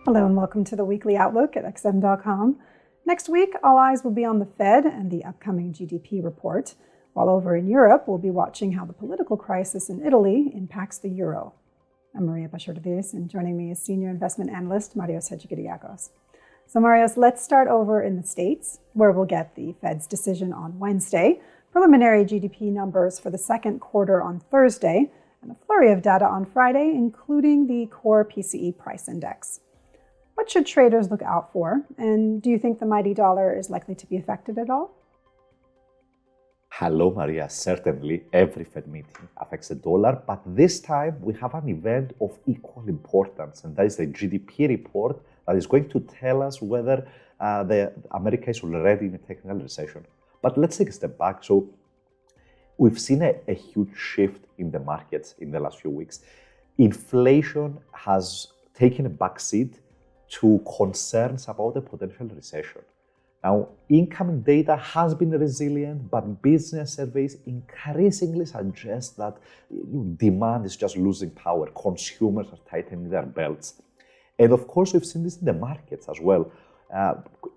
Hello and welcome to the Weekly Outlook at XM.com. Next week, all eyes will be on the Fed and the upcoming GDP report, while over in Europe, we'll be watching how the political crisis in Italy impacts the euro. I'm Maria Bashirdavis, and joining me is senior investment analyst Marios Hadjikyriacos. So Marios, let's start over in the States, where we'll get the Fed's decision on Wednesday, preliminary GDP numbers for the second quarter on Thursday, and a flurry of data on Friday, including the core PCE price index. What should traders look out for? And do you think the mighty dollar is likely to be affected at all? Hello, Maria. Certainly, every Fed meeting affects the dollar, but this time we have an event of equal importance, and that is the GDP report that is going to tell us whether America is already in a technical recession. But let's take a step back. So we've seen a huge shift in the markets in the last few weeks. Inflation has taken a backseat to concerns about a potential recession. Now, incoming data has been resilient, but business surveys increasingly suggest that demand is just losing power. Consumers are tightening their belts. And of course, we've seen this in the markets as well.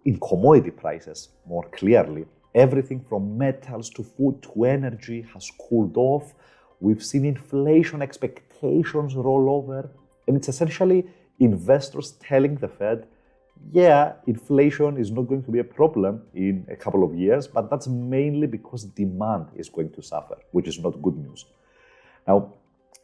In commodity prices, more clearly, everything from metals to food to energy has cooled off. We've seen inflation expectations roll over, and it's essentially investors telling the Fed, yeah, inflation is not going to be a problem in a couple of years, but that's mainly because demand is going to suffer, which is not good news. Now,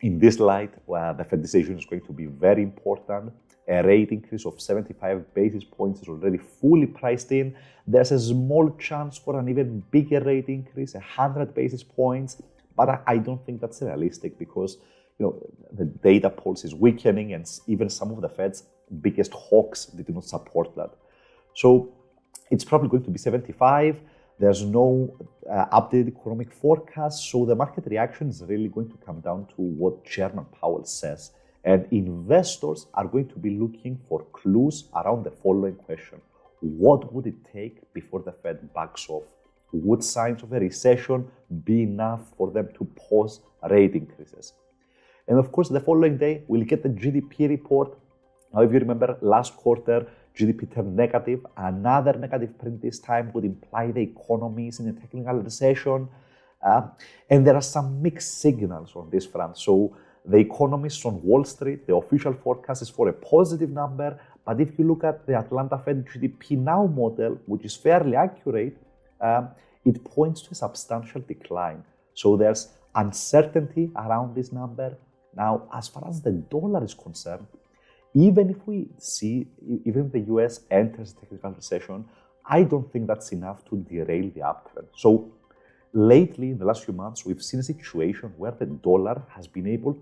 in this light, the Fed decision is going to be very important. A rate increase of 75 basis points is already fully priced in. There's a small chance for an even bigger rate increase, 100 basis points, but I don't think that's realistic because the data pulse is weakening, and even some of the Fed's biggest hawks did not support that. So it's probably going to be 75. There's no updated economic forecast, so the market reaction is really going to come down to what Chairman Powell says. And investors are going to be looking for clues around the following question. What would it take before the Fed backs off? Would signs of a recession be enough for them to pause rate increases? And of course, the following day, we'll get the GDP report. Now, if you remember, last quarter, GDP turned negative. Another negative print this time would imply the economy is in a technical recession. And there are some mixed signals on this front. So the economists on Wall Street, the official forecast is for a positive number. But if you look at the Atlanta Fed GDP Now model, which is fairly accurate, it points to a substantial decline. So there's uncertainty around this number. Now, as far as the dollar is concerned, even if the US enters technical recession, I don't think that's enough to derail the uptrend. So lately, in the last few months, we've seen a situation where the dollar has been able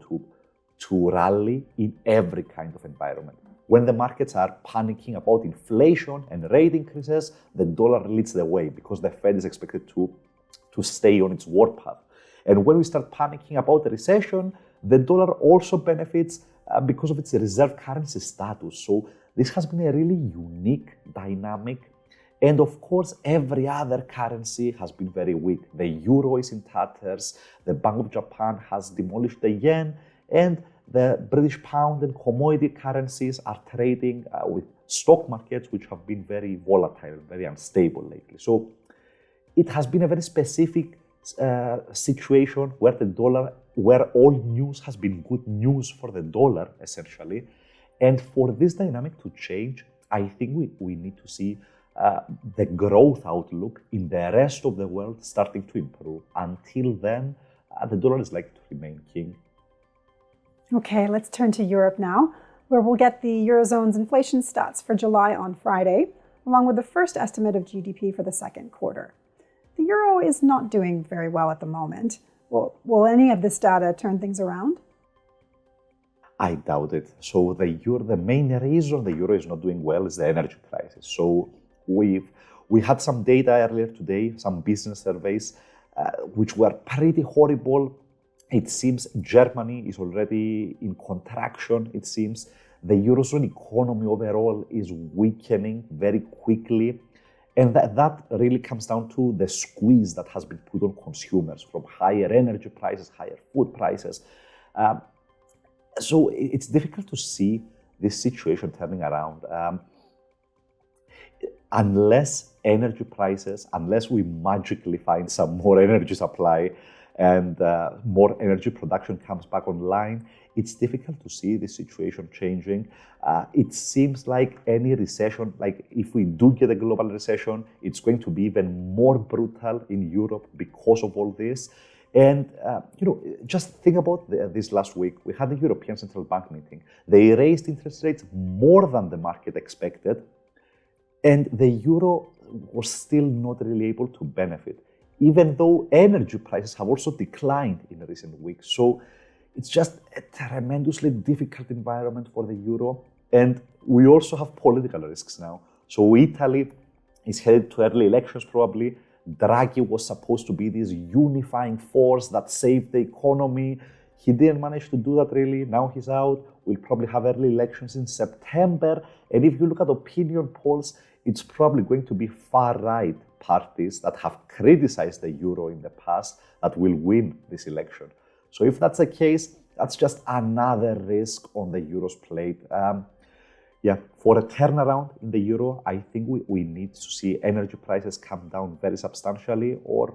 to rally in every kind of environment. When the markets are panicking about inflation and rate increases, the dollar leads the way because the Fed is expected to stay on its war path. And when we start panicking about the recession, the dollar also benefits because of its reserve currency status. So this has been a really unique dynamic. And of course, every other currency has been very weak. The euro is in tatters, the Bank of Japan has demolished the yen, and the British pound and commodity currencies are trading with stock markets, which have been very volatile, very unstable lately. So it has been a very specific situation where all news has been good news for the dollar, essentially. And for this dynamic to change, I think we need to see the growth outlook in the rest of the world starting to improve. Until then, the dollar is likely to remain king. Okay, let's turn to Europe now, where we'll get the Eurozone's inflation stats for July on Friday, along with the first estimate of GDP for the second quarter. The euro is not doing very well at the moment. Will any of this data turn things around? I doubt it. So the main reason the euro is not doing well is the energy crisis. So we had some data earlier today, some business surveys, which were pretty horrible. It seems Germany is already in contraction. It seems the Eurozone economy overall is weakening very quickly. And that really comes down to the squeeze that has been put on consumers from higher energy prices, higher food prices. So it's difficult to see this situation turning around. Unless energy prices, unless we magically find some more energy supply and more energy production comes back online, it's difficult to see this situation changing. It seems like any recession, like if we do get a global recession, it's going to be even more brutal in Europe because of all this. And, just think about this last week. We had the European Central Bank meeting. They raised interest rates more than the market expected, and the euro was still not really able to benefit, even though energy prices have also declined in recent weeks. So it's just a tremendously difficult environment for the euro. And we also have political risks now. So Italy is headed to early elections probably. Draghi was supposed to be this unifying force that saved the economy. He didn't manage to do that really. Now he's out. We'll probably have early elections in September. And if you look at opinion polls, it's probably going to be far-right parties that have criticized the euro in the past that will win this election. So if that's the case, that's just another risk on the euro's plate. For a turnaround in the euro, I think we need to see energy prices come down very substantially, or,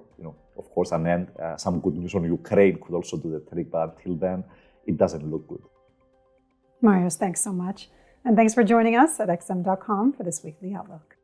of course, an end. Some good news on Ukraine could also do the trick, but until then, it doesn't look good. Marios, thanks so much. And thanks for joining us at XM.com for this weekly outlook.